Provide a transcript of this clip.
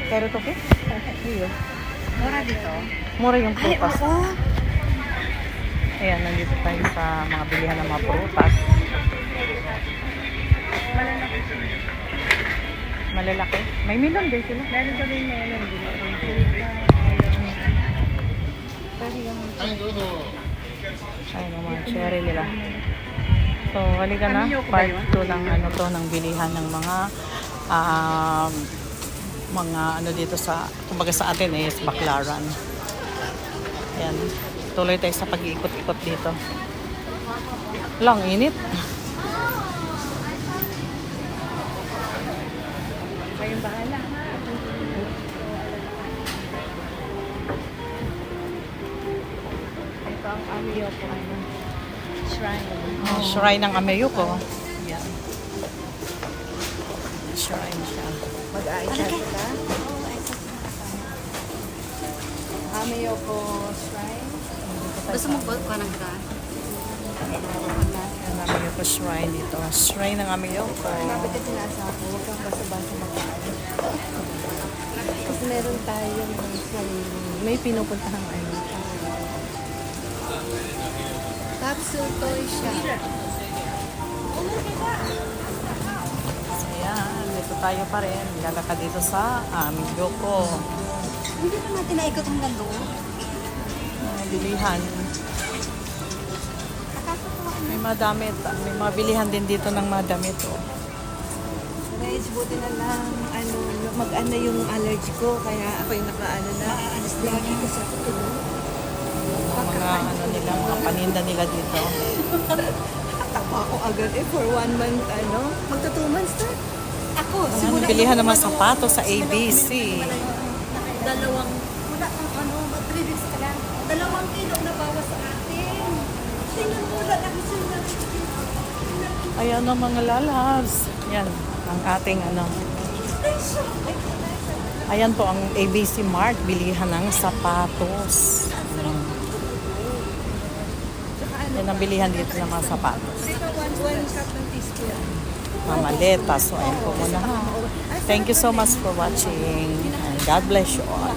Pero to po? Iyo. Mura dito. Mura yung Ay, prutas. oo. Ayan, nandito tayo sa mga bilihan ng mga prutas. Malalaki. May melon din sila. Meron kami melon dito. Ayun ang mga cherry nila. So, halika na. Part 2 ng ano to, ng bilihan ng mga ano dito sa, kumbaga sa atin is Baclaran. Ayan. Tuloy tayo sa pag-iikot-ikot dito. Lang, init. Kayong bahala. Ito ang amiyo po. Shrine. Shrine ng Ameyuko. Ayan. Shrine siya. Mag-a-i-chat ka? Amiyo po shrine. Gusto mo po ng ka? Ayan, Ameyuko Shrine dito. Shrine ng Ameyuko. Mabit na sinasabi, huwag kang basta-basta mag-aali. Kasi meron tayong may pinupuntahang ano. Capsule toy siya. Ayan, dito tayo pa rin. Lalakad dito sa Ameyuko. Hindi na natin naikot hanggang doon. Bilihan. May mga damit. May mga bilihan din dito ng mga damit. Oh. Guys, buti na lang ano, mag-ano yung allergy ko. Kaya ako yung naka-ano na. Aalis lagi ko sa tulog. Mga ano nila, mga paninda nila dito. Takbo ako agad for 1 month, ano. Magta 2 months na. Ako, Ang bilihan naman sapatos sa ABC. Dalawang, wala kang ano, 3 weeks ka lang. 2 kilo na bawas sa atin. Tingnan mo, wala lang sila. Ayan ang mga lalabs. Yan, ang ating ano. Ayan po ang ABC Mart, bilihan ng sapatos. Yan ang bilihan dito ng mga sapatos. Ito, 1 cup ng teaspoon. Mga maleta. So, ayun po muna ha. Thank you so much for watching. And God bless you all.